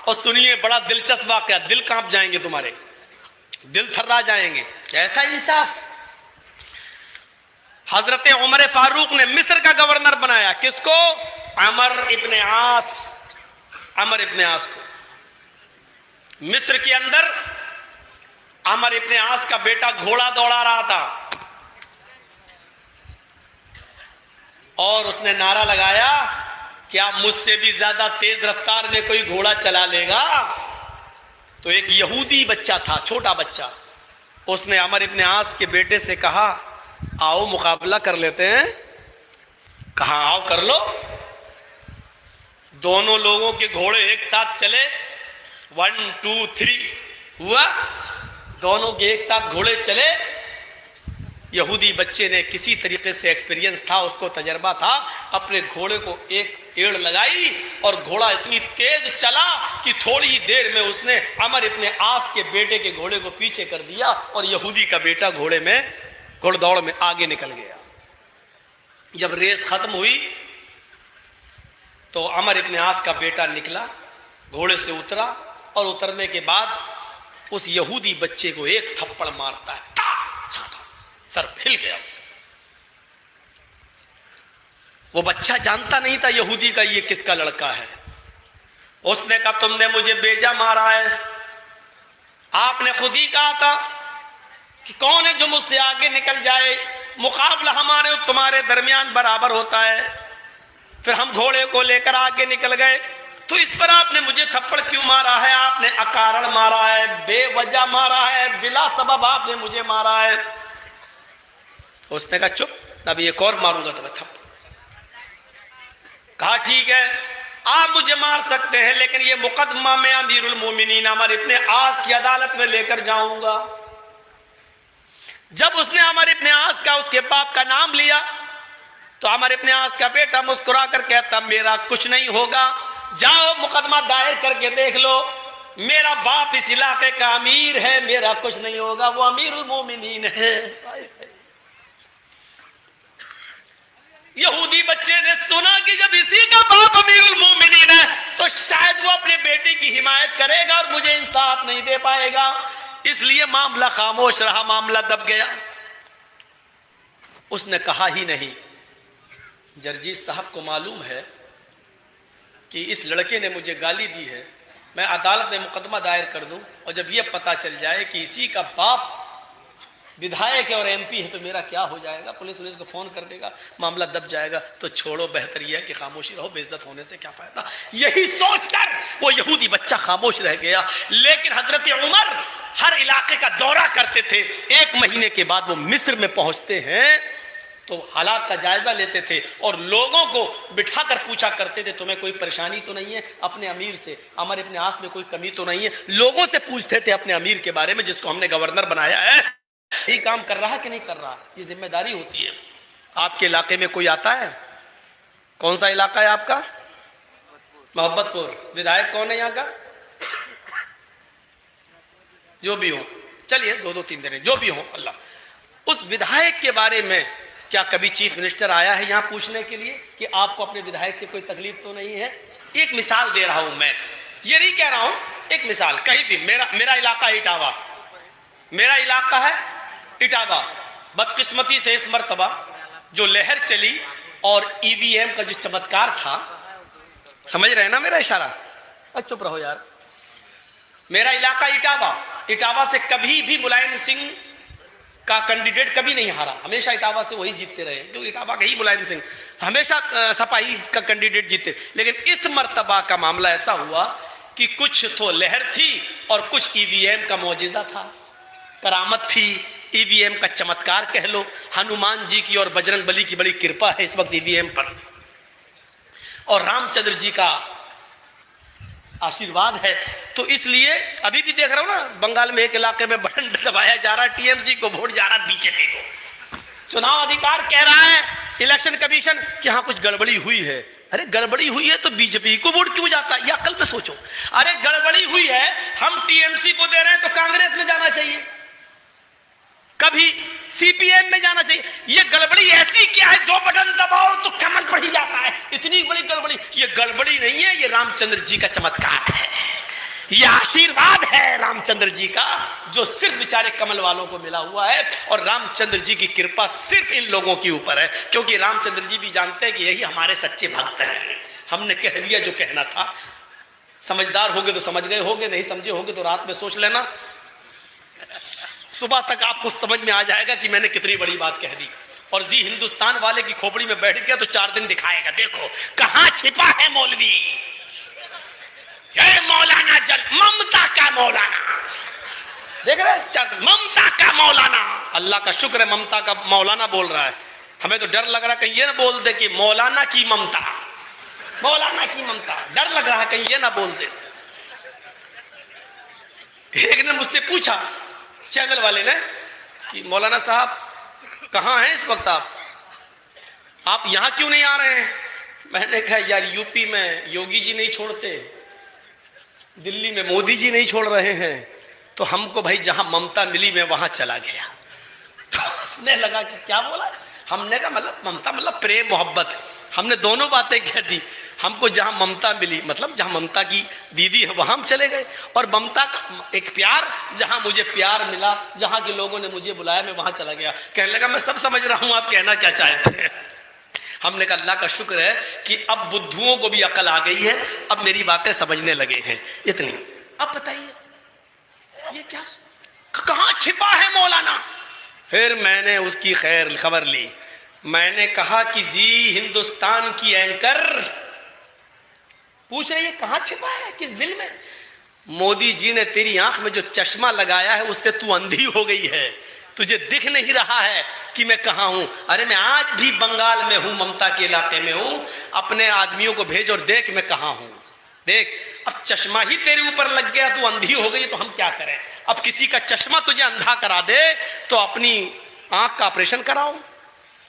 और सुनिए, बड़ा दिलचस्प वाकया, दिल कांप जाएंगे तुम्हारे, दिल थर्रा जाएंगे। कैसा इंसाफ। हजरत उमर फारूक ने मिस्र का गवर्नर बनाया किसको? अमर इब्ने आस। अमर इब्ने आस को। मिस्र के अंदर अमर इब्ने आस का बेटा घोड़ा दौड़ा रहा था और उसने नारा लगाया, क्या मुझसे भी ज्यादा तेज रफ्तार में कोई घोड़ा चला लेगा? तो एक यहूदी बच्चा था, छोटा बच्चा, उसने अमर इब्ने आस के बेटे से कहा, आओ मुकाबला कर लेते हैं। कहा आओ कर लो। दोनों लोगों के घोड़े एक साथ चले, 1 2 3 हुआ, दोनों के एक साथ घोड़े चले। यहूदी बच्चे ने किसी तरीके से एक्सपीरियंस था, उसको तजर्बा था, अपने घोड़े को एक एड़ लगाई और घोड़ा इतनी तेज चला कि थोड़ी ही देर में उसने अमर इब्ने आस के बेटे के घोड़े को पीछे कर दिया और यहूदी का बेटा घोड़े में, घोड़दौड़ में आगे निकल गया। जब रेस खत्म हुई तो अमर इब्ने आस का बेटा निकला, घोड़े से उतरा और उतरने के बाद उस यहूदी बच्चे को एक थप्पड़ मारता है, सर हिल गया उसका। वो बच्चा जानता नहीं था यहूदी का ये किसका लड़का है। उसने कहा, तुमने मुझे बेजा मारा है, आपने खुद ही कहा था कि कौन है जो मुझसे आगे निकल जाए, मुकाबला हमारे और तुम्हारे दरमियान बराबर होता है। फिर हम घोड़े को लेकर आगे निकल गए, तो इस पर आपने मुझे थप्पड़ क्यों मारा है? आपने अकारण मारा है, बेवजह मारा है, बिला सबब आपने मुझे मारा है। उसने कहा चुप, अभी एक और मारूंगा तुम्हें थप्पड़। कहा ठीक है, आप मुझे मार सकते हैं, लेकिन ये मुकदमा मैं अमीरुल मोमिनीन अमर इब्ने आस की अदालत में लेकर जाऊंगा। जब उसने अमर इब्ने आस का, उसके बाप का नाम लिया, तो अमर इब्ने आस का बेटा मुस्कुरा कर कहता, मेरा कुछ नहीं होगा, जाओ मुकदमा दायर करके देख लो, मेरा बाप इस इलाके का अमीर है, मेरा कुछ नहीं होगा, वो अमीरुल मोमिनीन है। यहूदी बच्चे ने सुना कि जब इसी का बाप अमीरुल मोमिनीन है तो शायद वो अपने बेटे की हिमायत करेगा और मुझे इंसाफ नहीं दे पाएगा, इसलिए मामला खामोश रहा, मामला दब गया। उसने कहा ही नहीं। जर्जीस साहब को मालूम है कि इस लड़के ने मुझे गाली दी है, मैं अदालत में मुकदमा दायर कर दूं और जब यह पता चल जाए कि इसी का बाप विधायक है और एमपी है तो मेरा क्या हो जाएगा, पुलिस को फोन कर देगा, मामला दब जाएगा। तो छोड़ो, बेहतर यह है कि खामोशी रहो, बेइज्जत होने से क्या फायदा। यही सोचकर वो यहूदी बच्चा खामोश रह गया। लेकिन हजरत उमर हर इलाके का दौरा करते थे। 1 महीने के बाद वो मिस्र में पहुंचते हैं तो हालात का जायजा लेते थे और लोगों को बिठाकर पूछा करते थे, तुम्हें कोई परेशानी तो नहीं है अपने अमीर से, अमर इब्ने आस में कोई कमी तो नहीं है। लोगों से पूछते थे अपने अमीर के बारे में जिसको हमने गवर्नर बनाया है, यही काम कर रहा कि नहीं कर रहा, ये जिम्मेदारी होती है। आपके इलाके में कोई आता है? कौन सा इलाका है आपका? मोहब्बतपुर। विधायक कौन है यहाँ का? जो भी हो, चलिए 2-2-3 दिन जो भी हो, अल्लाह। उस विधायक के बारे में क्या कभी चीफ मिनिस्टर आया है यहाँ पूछने के लिए कि आपको अपने विधायक से कोई तकलीफ तो नहीं है? एक मिसाल दे रहा हूं मैं, ये नहीं कह रहा हूं, एक मिसाल। कहीं भी मेरा इलाका इटावा, मेरा इलाका है इटावा। बदकिस्मती से इस मर्तबा जो लहर चली और ईवीएम का जो चमत्कार था, समझ रहे हैं ना मेरा इशारा? चुप रहो यार। मेरा इलाका इटावा, इटावा से कभी भी मुलायम सिंह का कैंडिडेट कभी नहीं हारा, हमेशा इटावा से वही जीतते रहे। तो इटावा का ही मुलायम सिंह हमेशा सपाही का कैंडिडेट जीते। लेकिन इस मर्तबा का मामला ऐसा हुआ कि कुछ तो लहर थी और कुछ ईवीएम का मौजिजा था, करामत थी, ईवीएम का चमत्कार कह लो। हनुमान जी की और बजरंग बली की बड़ी कृपा है इस वक्त ईवीएम पर, और रामचंद्र जी का आशीर्वाद है। तो इसलिए अभी भी देख रहा हूं ना, बंगाल में एक इलाके में बटन दबाया जा रहा है, टीएमसी को वोट जा रहा है बीजेपी को। चुनाव अधिकार कह रहा है इलेक्शन कमीशन कि हाँ कुछ गड़बड़ी हुई है। अरे गड़बड़ी हुई है तो बीजेपी को वोट क्यों जाता है? ये अकल में सोचो। अरे गड़बड़ी हुई है, हम टीएमसी को दे रहे हैं तो कांग्रेस में जाना चाहिए, कभी सीपीएम में जाना चाहिए। ये गड़बड़ी ऐसी क्या है जो बटन दबाओ तो कमल बढ़ ही जाता है, इतनी बड़ी गड़बड़ी। ये गड़बड़ी नहीं है, ये रामचंद्र जी का चमत्कार है। यह आशीर्वाद है रामचंद्र जी का, जो सिर्फ बेचारे कमल वालों को मिला हुआ है। और रामचंद्र जी की कृपा सिर्फ इन लोगों के ऊपर है, क्योंकि रामचंद्र जी भी जानते हैं कि यही हमारे सच्चे भक्त हैं। हमने कह दिया जो कहना था। समझदार होगे तो समझ गए होगे, नहीं समझे होगे तो रात में सोच लेना, सुबह तक आपको समझ में आ जाएगा कि मैंने कितनी बड़ी बात कह दी। और जी हिंदुस्तान वाले की खोपड़ी में बैठ गया तो 4 दिन दिखाएगा, देखो कहां छिपा है मौलवी, ये मौलाना जल, ममता का मौलाना, देख रहे ममता का मौलाना। अल्लाह का शुक्र है ममता का मौलाना बोल रहा है। हमें तो डर लग रहा है कहीं ये ना बोल दे कि मौलाना की ममता, मौलाना की ममता, डर लग रहा है कहीं ये ना बोल दे। एक ने मुझसे पूछा चैनल वाले ने कि मौलाना साहब कहां हैं इस वक्त आप यहां क्यों नहीं आ रहे हैं? मैंने कहा यार यूपी में योगी जी नहीं छोड़ते, दिल्ली में मोदी जी नहीं छोड़ रहे हैं, तो हमको भाई जहां ममता मिली मैं वहां चला गया। तो उसने लगा कि क्या बोला, हमने कहा मतलब ममता मतलब प्रेम मोहब्बत, हमने दोनों बातें कह दी। हमको जहां ममता मिली मतलब जहां ममता की दीदी है वहां हम चले गए, और ममता का एक प्यार, जहां मुझे प्यार मिला, जहां के लोगों ने मुझे बुलाया मैं वहां चला गया। कहने लगा मैं सब समझ रहा हूं आप कहना क्या चाहते हैं। हमने कहा अल्लाह का शुक्र है कि अब बुद्धुओं को भी अकल आ गई है, अब मेरी बातें समझने लगे हैं। इतनी अब बताइए ये क्या कहां छिपा है मौलाना। फिर मैंने उसकी खैर खबर ली। मैंने कहा कि जी हिंदुस्तान की एंकर पूछ रही है कहां छिपा है, किस बिल में? मोदी जी ने तेरी आंख में जो चश्मा लगाया है उससे तू अंधी हो गई है, तुझे दिख नहीं रहा है कि मैं कहां हूं। अरे मैं आज भी बंगाल में हूं, ममता के इलाके में हूं, अपने आदमियों को भेज और देख मैं कहां हूं। देख अब चश्मा ही तेरे ऊपर लग गया, तू अंधी हो गई, तो हम क्या करें? अब किसी का चश्मा तुझे अंधा करा दे तो अपनी आंख का ऑपरेशन कराओ,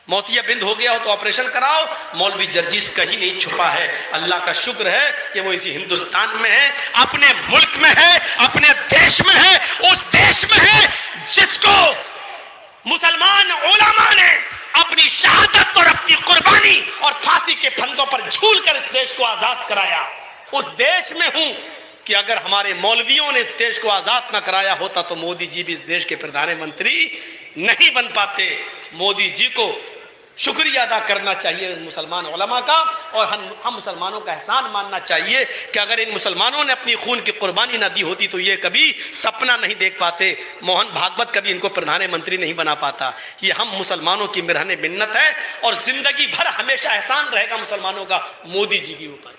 मोतिया बिंद हो गया हो तो ऑपरेशन कराओ। मौलवी जर्जीस कहीं नहीं छुपा है। अल्लाह का शुक्र है कि वो इसी हिंदुस्तान में है, अपने मुल्क में है, अपने देश में है, उस देश में है जिसको मुसलमान उलमा ने अपनी शहादत और अपनी कुर्बानी और फांसी के फंदों पर झूल कर इस देश को आजाद कराया। उस देश में हूं कि अगर हमारे मौलवियों ने इस देश को आजाद ना कराया होता तो मोदी जी भी इस देश के प्रधानमंत्री नहीं बन पाते। मोदी जी को शुक्रिया अदा करना चाहिए मुसलमान उलमा का, और हम मुसलमानों का एहसान मानना चाहिए कि अगर इन मुसलमानों ने अपनी खून की कुर्बानी ना दी होती तो ये कभी सपना नहीं देख पाते, मोहन भागवत कभी इनको प्रधानमंत्री नहीं बना पाता। ये हम मुसलमानों की मिरहने मिन्नत है, और जिंदगी भर हमेशा एहसान रहेगा मुसलमानों का मोदी जी के ऊपर।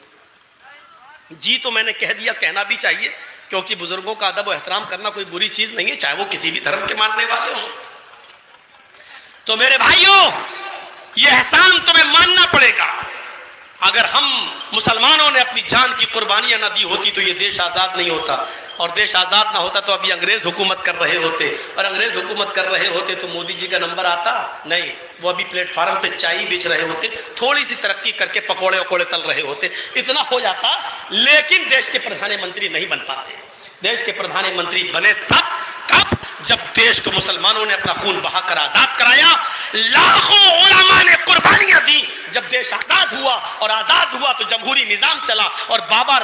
जी तो मैंने कह दिया, कहना भी चाहिए, क्योंकि बुजुर्गों का अदब और एहतराम करना कोई बुरी चीज नहीं है, चाहे वो किसी भी धर्म के मानने वाले हों। तो मेरे भाइयों ये एहसान तुम्हें मानना पड़ेगा। अगर हम मुसलमानों ने अपनी जान की कुर्बानियां ना दी होती तो ये देश आजाद नहीं होता, और देश आजाद ना होता तो अभी अंग्रेज हुकूमत कर रहे होते, और अंग्रेज हुकूमत कर रहे होते तो मोदी जी का नंबर आता नहीं, वो अभी प्लेटफार्म पे चाय बेच रहे होते, थोड़ी सी तरक्की करके पकोड़े वकोड़े तल रहे होते, इतना हो जाता। लेकिन देश के प्रधानमंत्री नहीं बन पाते। देश के प्रधानमंत्री बने तब कब जब देश को मुसलमानों ने अपना खून बहाकर आजाद कराया, लाखों उलमा ने कुर्बानियां दी। जब देश आजाद हुआ और आजाद हुआ तो जमहूरी निजाम चला, और बाबा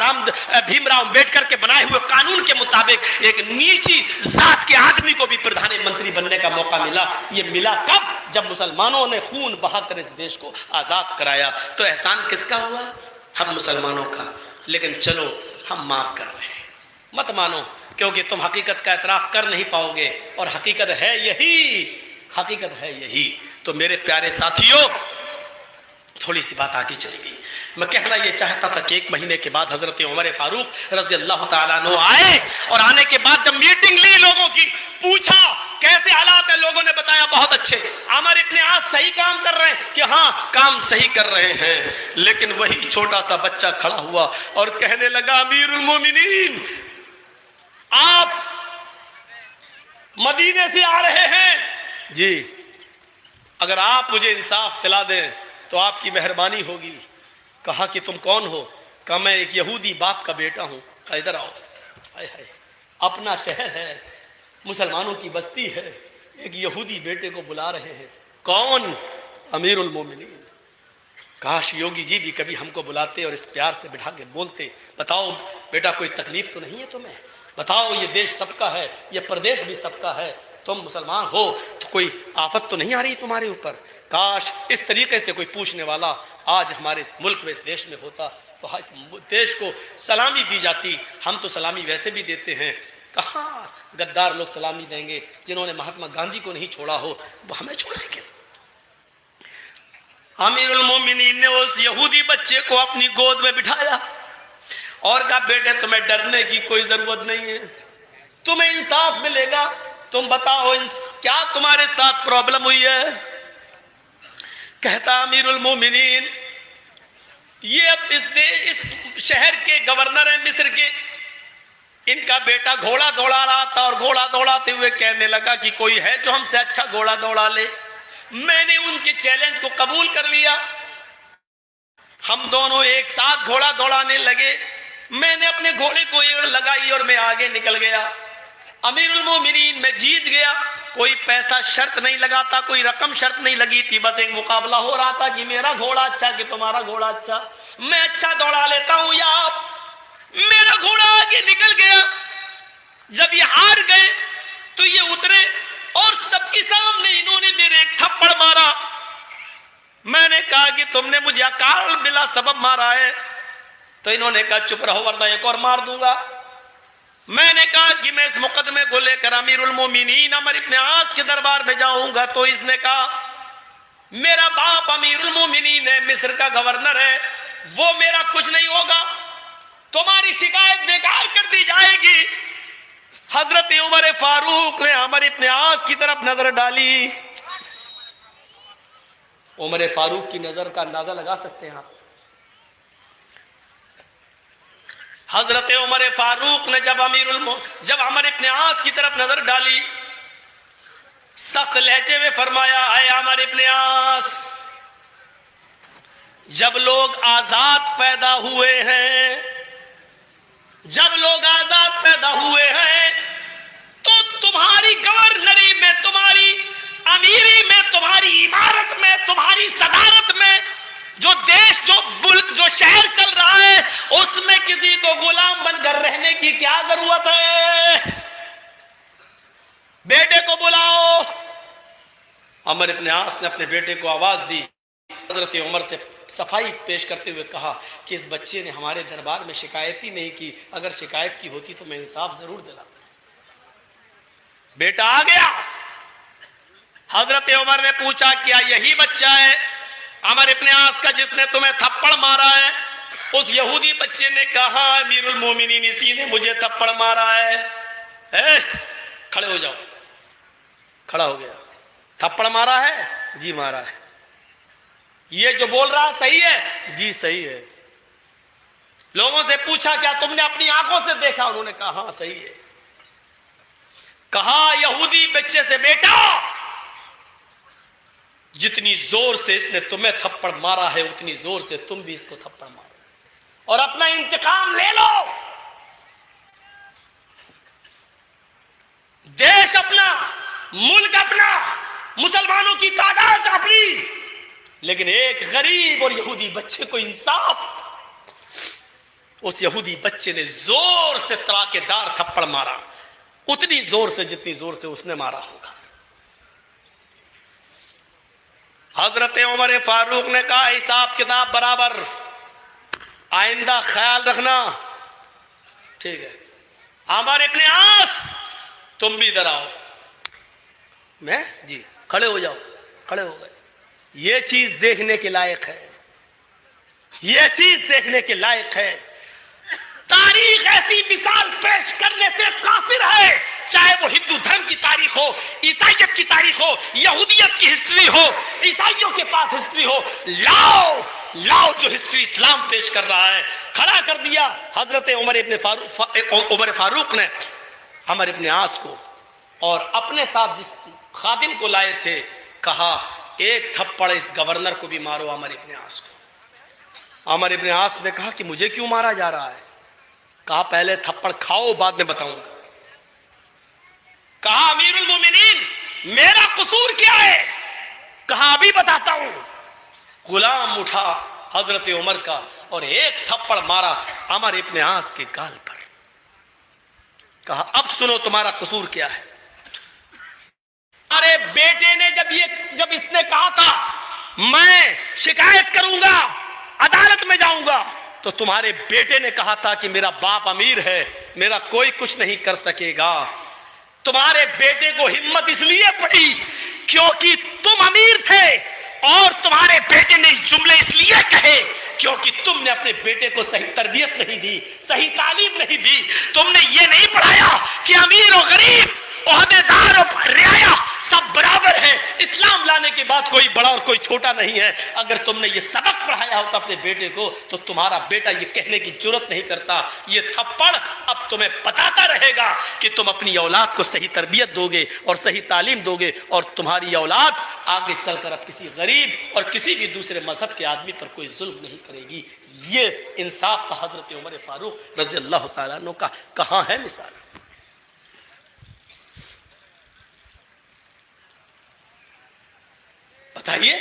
भीमराव अंबेडकर के बनाए हुए कानून के मुताबिक एक नीची जात के आदमी को भी प्रधानमंत्री बनने का मौका मिला। ये मिला कब? जब मुसलमानों ने खून बहाकर इस देश को आजाद कराया। तो एहसान किसका हुआ? हम मुसलमानों का। लेकिन चलो हम माफ कर रहे हैं, मत मानो, क्योंकि तुम हकीकत का एतराफ कर नहीं पाओगे, और हकीकत है यही, हकीकत है यही। तो मेरे प्यारे साथियों थोड़ी सी बात आगे चली गई। मैं कहना यह चाहता था कि 1 महीने के बाद हजरत उमर फारूक रजी अल्लाह ताला अन्हु आए, और आने के बाद जब मीटिंग ली लोगों की, पूछा कैसे हालात है, लोगों ने बताया बहुत अच्छे, अमर इब्ने आस सही काम कर रहे हैं, कि हाँ काम सही कर रहे हैं। लेकिन वही छोटा सा बच्चा खड़ा हुआ और कहने लगा, अमीरुल मोमिनीन आप मदीने से आ रहे हैं जी, अगर आप मुझे इंसाफ दिला दें तो आपकी मेहरबानी होगी। कहा कि तुम कौन हो? कहा मैं एक यहूदी बाप का बेटा हूं। कहा इधर आओ। हाय हाय, अपना शहर है, मुसलमानों की बस्ती है, एक यहूदी बेटे को बुला रहे हैं। कौन? अमीरुल मोमिनीन। काश योगी जी भी कभी हमको बुलाते और इस प्यार से बिठा के बोलते, बताओ बेटा कोई तकलीफ तो नहीं है तुम्हें, बताओ ये देश सबका है, ये प्रदेश भी सबका है, तुम मुसलमान हो तो कोई आफत तो नहीं आ रही तुम्हारे ऊपर। काश इस तरीके से कोई पूछने वाला आज हमारे इस मुल्क में, इस देश में होता तो इस देश को सलामी दी जाती। हम तो सलामी वैसे भी देते हैं, कहाँ गद्दार लोग सलामी देंगे, जिन्होंने महात्मा गांधी को नहीं छोड़ा हो वो हमें छोड़ेंगे। अमीरुल मोमिनीन ने उस यहूदी बच्चे को अपनी गोद में बिठाया और कहा, बेटे तुम्हें डरने की कोई जरूरत नहीं है, तुम्हें इंसाफ मिलेगा, तुम बताओ क्या तुम्हारे साथ प्रॉब्लम हुई है। कहता अमीरुल मोमिनीन, ये अब इस शहर के गवर्नर है मिस्र के, इनका बेटा घोड़ा दौड़ा रहा था और घोड़ा दौड़ाते हुए कहने लगा कि कोई है जो हमसे अच्छा घोड़ा दौड़ा ले। मैंने उनके चैलेंज को कबूल कर लिया, हम दोनों एक साथ घोड़ा दौड़ाने लगे, मैंने अपने घोड़े को एड़ लगाई और मैं आगे निकल गया। अमीरुल मोमिनीन मैं जीत गया, कोई पैसा शर्त नहीं लगाता, कोई रकम शर्त नहीं लगी थी, बस एक मुकाबला हो रहा था कि मेरा घोड़ा अच्छा कि तुम्हारा घोड़ा अच्छा, मैं अच्छा दौड़ा लेता हूं या आप। मेरा घोड़ा आगे निकल गया, जब ये हार गए तो ये उतरे और सबके सामने इन्होंने मेरे एक थप्पड़ मारा। मैंने कहा कि तुमने मुझे अकाल बिला सबब मारा है, तो इन्होंने कहा चुप रहो वरना एक और मार दूंगा। मैंने कहा कि मैं इस मुकदमे को लेकर अमीरुल मोमिनीन अमर इब्न आस के दरबार में जाऊंगा, तो इसने कहा मेरा बाप अमीरुल मोमिनीन है, मिस्र का गवर्नर है, वो मेरा कुछ नहीं होगा, तुम्हारी शिकायत बेकार कर दी जाएगी। हजरत उमर फारूक ने अमर इब्न आस की तरफ नजर डाली। उमर फारूक की नजर का अंदाजा लगा सकते हैं आप। हजरत उमर फारूक ने जब अमर इब्न आस की तरफ नजर डाली, सख्त लहजे में फरमाया, है अमर इब्न आस, जब लोग आजाद पैदा हुए हैं, जब लोग आजाद पैदा हुए हैं तो तुम्हारी गवर्नरी में, तुम्हारी अमीरी में, तुम्हारी इमारत में, तुम्हारी सदारत में जो देश, जो मुल्क, जो शहर चल रहा है, उसमें किसी को गुलाम बनकर रहने की क्या जरूरत है। बेटे को बुलाओ। अमर इब्न आस ने अपने बेटे को आवाज दी, हजरत उमर से सफाई पेश करते हुए कहा कि इस बच्चे ने हमारे दरबार में शिकायत ही नहीं की, अगर शिकायत की होती तो मैं इंसाफ जरूर दिलाता। बेटा आ गया। हजरत उमर ने पूछा, क्या यही बच्चा है अमर इब्न आस का जिसने तुम्हें थप्पड़ मारा है? उस यहूदी बच्चे ने कहा, अमीरुल मोमिनीन, इसी ने मुझे थप्पड़ मारा है। खड़े हो जाओ। खड़ा हो गया। थप्पड़ मारा है? जी मारा है। ये जो बोल रहा सही है? जी सही है। लोगों से पूछा, क्या तुमने अपनी आंखों से देखा? उन्होंने कहा हाँ सही है। कहा यहूदी बच्चे से, बेटा जितनी जोर से इसने तुम्हें थप्पड़ मारा है उतनी जोर से तुम भी इसको थप्पड़ मारो और अपना इंतकाम ले लो। देश अपना, मुल्क अपना, मुसलमानों की तादाद अपनी, लेकिन एक गरीब और यहूदी बच्चे को इंसाफ। उस यहूदी बच्चे ने जोर से तड़ाकेदार थप्पड़ मारा, उतनी जोर से जितनी जोर से उसने मारा होगा। हजरत उमर फारूक ने कहा, हिसाब किताब बराबर, आइंदा ख्याल रखना। ठीक है। अमर इब्न आस, तुम भी इधर आओ। मैं जी, खड़े हो जाओ। खड़े हो गए। ये चीज देखने के लायक है, ये चीज देखने के लायक है। तारीख ऐसी मिसाल पेश करने से काफिर है, चाहे वो हिंदू धर्म की तारीख हो, ईसाइयत की तारीख हो, यहूदियत की हिस्ट्री हो, ईसाइयों के पास हिस्ट्री हो। लाओ लाओ जो हिस्ट्री इस्लाम पेश कर रहा है। खड़ा कर दिया। हजरत उमर फारूक ने अमर इब्न आस को और अपने साथ जिस खादिम को लाए थे, कहा एक थप्पड़ इस गवर्नर को भी मारो, अमर इब्न आस को। अमर इब्न आस ने कहा कि मुझे क्यों मारा जा रहा है? कहा पहले थप्पड़ खाओ, बाद में बताऊंगा। कहा अमीरुल मोमिनीन, मेरा कसूर क्या है? कहा अभी बताता हूं। गुलाम उठा हजरत उमर का और एक थप्पड़ मारा अमर इब्न आस के गाल पर। कहा अब सुनो तुम्हारा कसूर क्या है। अरे बेटे ने जब इसने कहा था मैं शिकायत करूंगा, अदालत में जाऊंगा, तो तुम्हारे बेटे ने कहा था कि मेरा बाप अमीर है, मेरा कोई कुछ नहीं कर सकेगा। तुम्हारे बेटे को हिम्मत इसलिए पड़ी क्योंकि तुम अमीर थे, और तुम्हारे बेटे ने जुमले इसलिए कहे क्योंकि तुमने अपने बेटे को सही तरबियत नहीं दी, सही तालीम नहीं दी। तुमने ये नहीं पढ़ाया कि अमीर और गरीब, ओहदेदार और रियाया सब बराबर है, इस्लाम लाने के बाद कोई बड़ा और कोई छोटा नहीं है। अगर तुमने ये सबक पढ़ाया होता अपने बेटे को तो तुम्हारा बेटा ये कहने की जरूरत नहीं करता। ये थप्पड़ अब तुम्हें बताता रहेगा कि तुम अपनी औलाद को सही तरबियत दोगे और सही तालीम दोगे, और तुम्हारी औलाद आगे चलकर अब किसी गरीब और किसी भी दूसरे मजहब के आदमी पर कोई जुल्म नहीं करेगी। ये इंसाफ था हजरत उमर फारूक रज़ी अल्लाह तआला अन्हु का। कहां है मिसाल? बताइए।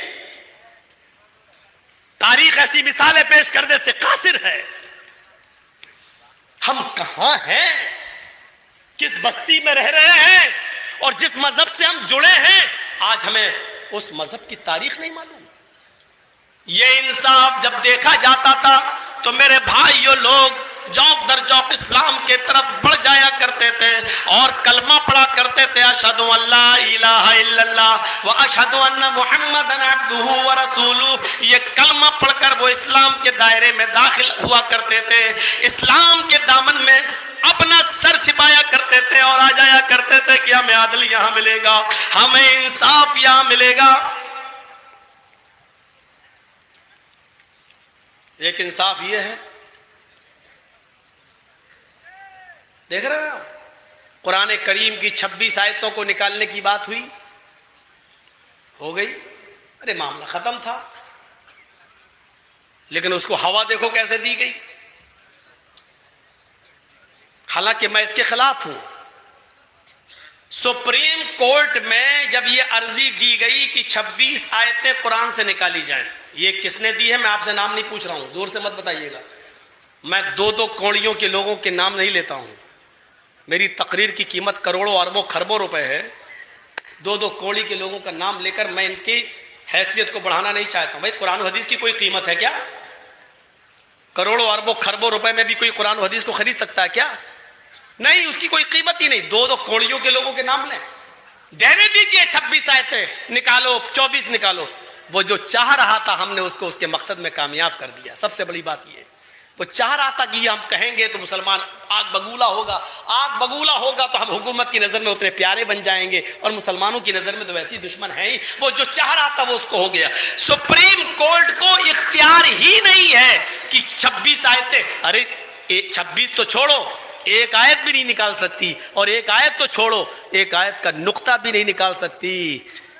तारीख ऐसी मिसालें पेश करने से कासिर है। हम कहां हैं, किस बस्ती में रह रहे हैं, और जिस मजहब से हम जुड़े हैं आज हमें उस मजहब की तारीख नहीं मालूम। ये इंसाफ जब देखा जाता था तो मेरे भाइयों लोग जौक दर जौक इस्लाम के तरफ बढ़ जाया करते थे और कलमा पढ़ा करते थे, अशहदु अल्ला इलाहा इल्लल्लाह व अशहदु अन्ना मुहम्मदन अब्दुहु व रसूलुहु। ये कलमा पढ़कर वो इस्लाम के दायरे में दाखिल हुआ करते थे, इस्लाम के दामन में अपना सर छिपाया करते थे और आ जाया करते थे कि हमें आदल यहां मिलेगा, हमें इंसाफ यहां मिलेगा। एक इंसाफ ये है, देख रहे हो, कुरान करीम की 26 आयतों को निकालने की बात हुई, हो गई, अरे मामला खत्म था। लेकिन उसको हवा देखो कैसे दी गई। हालांकि मैं इसके खिलाफ हूं। सुप्रीम कोर्ट में जब ये अर्जी दी गई कि 26 आयतें कुरान से निकाली जाएं, ये किसने दी है? मैं आपसे नाम नहीं पूछ रहा हूं, जोर से मत बताइएगा। मैं दो कौड़ियों के लोगों के नाम नहीं लेता हूं। मेरी तकरीर की कीमत करोड़ों अरबों खरबों रुपए है। दो कौड़ी के लोगों का नाम लेकर मैं इनकी हैसियत को बढ़ाना नहीं चाहता हूं। भाई कुरान और हदीस की कोई कीमत है क्या? करोड़ों अरबों खरबों रुपए में भी कोई कुरान और हदीस को खरीद सकता है क्या? नहीं, उसकी कोई कीमत ही नहीं। दो कौड़ियों के लोगों के नाम लें, देने दीजिए 26 आयतें निकालो, 24 निकालो। वो जो चाह रहा था हमने उसको उसके मकसद में कामयाब कर दिया। सबसे बड़ी बात ये, वो चाह रहा था कि हम कहेंगे तो मुसलमान आग बगूला होगा, आग बगूला होगा तो हम हुकूमत की नजर में उतने प्यारे बन जाएंगे, और मुसलमानों की नजर में तो वैसी दुश्मन है ही। वो जो चाह रहा था वो उसको हो गया। सुप्रीम कोर्ट को इख्तियार ही नहीं है कि 26 आयतें, अरे 26 तो छोड़ो, एक आयत भी नहीं निकाल सकती, और एक आयत तो छोड़ो, एक आयत का नुक्ता भी नहीं निकाल सकती।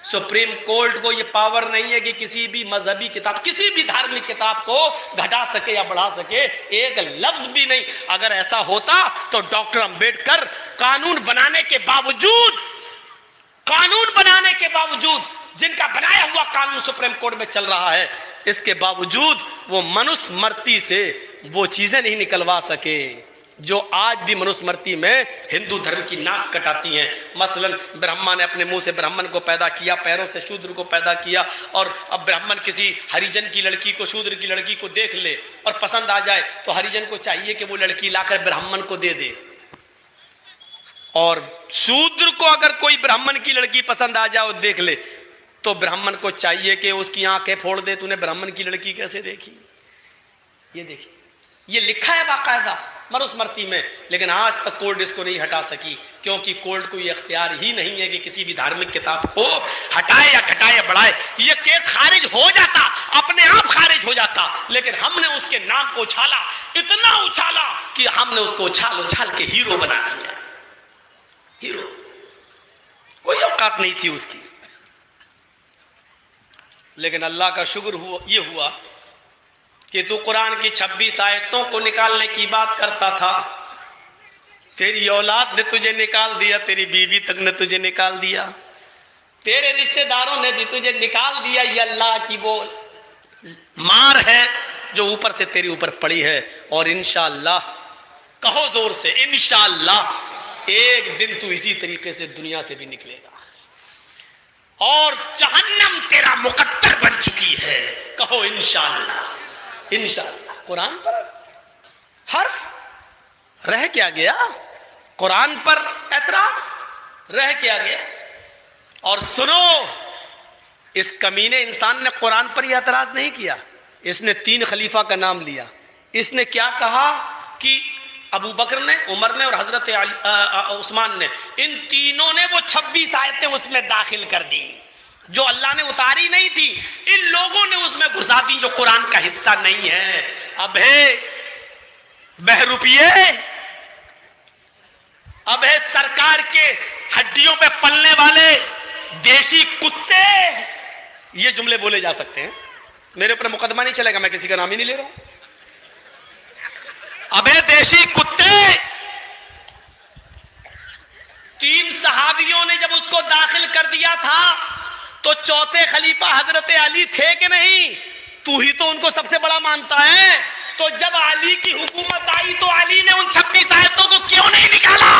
सुप्रीम कोर्ट को यह पावर नहीं है कि किसी भी मजहबी किताब, किसी भी धार्मिक किताब को घटा सके या बढ़ा सके, एक लफ्ज भी नहीं। अगर ऐसा होता तो डॉक्टर अंबेडकर कानून बनाने के बावजूद जिनका बनाया हुआ कानून सुप्रीम कोर्ट में चल रहा है, इसके बावजूद वो मनुस्मृति से वो चीजें नहीं निकलवा सके जो आज भी मनुस्मृति में हिंदू धर्म की नाक कटाती हैं। मसलन ब्राह्मण ने अपने मुंह से ब्राह्मण को पैदा किया, पैरों से शूद्र को पैदा किया, और अब ब्राह्मण किसी हरिजन की लड़की को, शूद्र की लड़की को देख ले और पसंद आ जाए तो हरिजन को चाहिए कि वो लड़की लाकर ब्राह्मण को दे दे, और शूद्र को अगर कोई ब्राह्मण की लड़की पसंद आ जाए और देख ले तो ब्राह्मण को चाहिए कि उसकी आंखें फोड़ दे, तूने ब्राह्मण की लड़की कैसे देखी। ये देखिए, ये लिखा है बाकायदा मनुस्मृति में, लेकिन आज तक कोर्ट इसको नहीं हटा सकी, क्योंकि कोर्ट को यह इख्तियार ही नहीं है कि किसी भी धार्मिक किताब को हटाए या घटाए या बढ़ाए। ये केस खारिज हो जाता, अपने आप खारिज हो जाता, लेकिन हमने उसके नाम को उछाला, इतना उछाला कि हमने उसको उछाल के हीरो बना दिया। हीरो, कोई औकात नहीं थी उसकी। लेकिन अल्लाह का शुक्र हुआ कि तू कुरान की 26 आयतों को निकालने की बात करता था, तेरी औलाद ने तुझे निकाल दिया, तेरी बीवी तक ने तुझे निकाल दिया, तेरे रिश्तेदारों ने भी तुझे निकाल दिया। ये अल्लाह की वो मार है जो ऊपर से तेरे ऊपर पड़ी है। और इंशाअल्लाह, कहो जोर से, इंशाअल्लाह एक दिन तू इसी तरीके से दुनिया से भी निकलेगा और जहन्नम तेरा मुकद्दर बन चुकी है। कहो इंशाअल्लाह। इंशाअल्लाह। कुरान पर हर्फ रह क्या गया? कुरान पर एतराज रह क्या गया? और सुनो, इस कमीने इंसान ने कुरान पर यह एतराज नहीं किया। इसने 3 खलीफा का नाम लिया। इसने क्या कहा कि अबू बकर ने, उमर ने और हजरत उस्मान ने, इन तीनों ने वो 26 आयतें उसमें दाखिल कर दी जो अल्लाह ने उतारी नहीं थी। इन लोगों ने उसमें घुसा दी जो कुरान का हिस्सा नहीं है। अब है बहरूपिये, अब है सरकार के हड्डियों पे पलने वाले देशी कुत्ते। ये जुमले बोले जा सकते हैं, मेरे ऊपर मुकदमा नहीं चलेगा, मैं किसी का नाम ही नहीं ले रहा हूं। अबे देशी कुत्ते। 3 सहाबियों ने जब उसको दाखिल कर दिया था तो चौथे खलीफा हजरत अली थे कि नहीं? तू ही तो उनको सबसे बड़ा मानता है। तो जब अली की हुकूमत आई तो अली ने उन 26 आयतों को क्यों नहीं निकाला?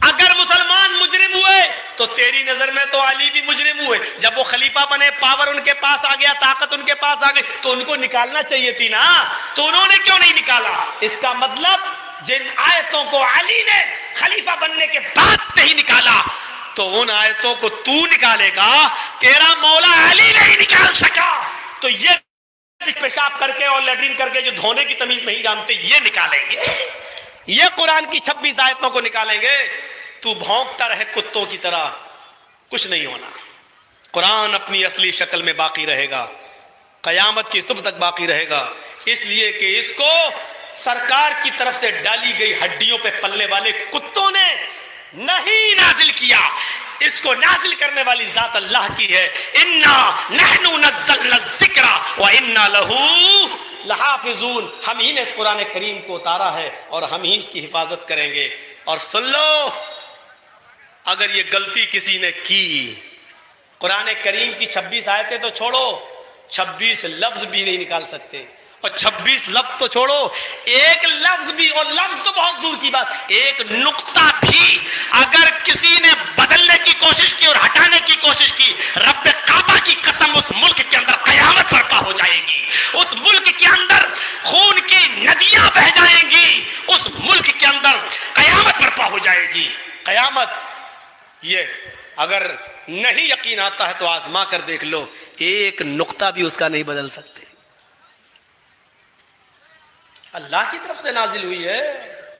अगर मुसलमान मुजरिम हुए तो तेरी नजर में तो अली भी मुजरिम हुए। जब वो खलीफा बने, पावर उनके पास आ गया, ताकत उनके पास आ गई, तो उनको निकालना चाहिए थी ना। तो उन्होंने क्यों नहीं निकाला? इसका मतलब जिन आयतों को अली ने खलीफा बनने के बाद नहीं निकाला, तो उन आयतों को तू निकालेगा। तेरा मौला अली नहीं निकाल सका, तो ये पेशाब करके और लैट्रिन करके जो धोने की तमीज नहीं जानते, ये निकालेंगे। ये कुरान की 26 आयतों को निकालेंगे। तू भौंकता रहे कुत्तों की तरह, कुछ नहीं होना। कुरान अपनी असली शक्ल में बाकी रहेगा, कयामत की सुबह तक बाकी रहेगा। इसलिए कि इसको सरकार की तरफ से डाली गई हड्डियों पे पलने वाले कुत्तों ने नहीं नाजिल किया। इसको नाजिल करने वाली जात अल्लाह की है। इन्ना नहनु नज़्ज़लना ज़िक्रा व इन्ना लहू लहाफिज़ून। हम ही ने इस कुरान करीम को उतारा है और हम ही इसकी हिफाजत करेंगे। और सुन लो, अगर ये गलती किसी ने की, कुरान करीम की 26 आयतें तो छोड़ो, 26 लफ्ज भी नहीं निकाल सकते। और 26 लफ्ज तो छोड़ो, एक लफ्ज भी, और लफ्ज तो बहुत दूर की बात, एक नुक्ता भी अगर किसी ने बदलने की कोशिश की और हटाने की कोशिश की, रब्बे काबा की कसम, उस मुल्क के अंदर कयामत बर्पा हो जाएगी। उस मुल्क के अंदर खून की नदियां बह जाएंगी। उस मुल्क के अंदर कयामत बर्पा हो जाएगी। कयामत, ये अगर नहीं यकीन आता है तो आजमा कर देख लो, एक नुक्ता भी उसका नहीं बदल सकते। अल्लाह की तरफ से नाजिल हुई है।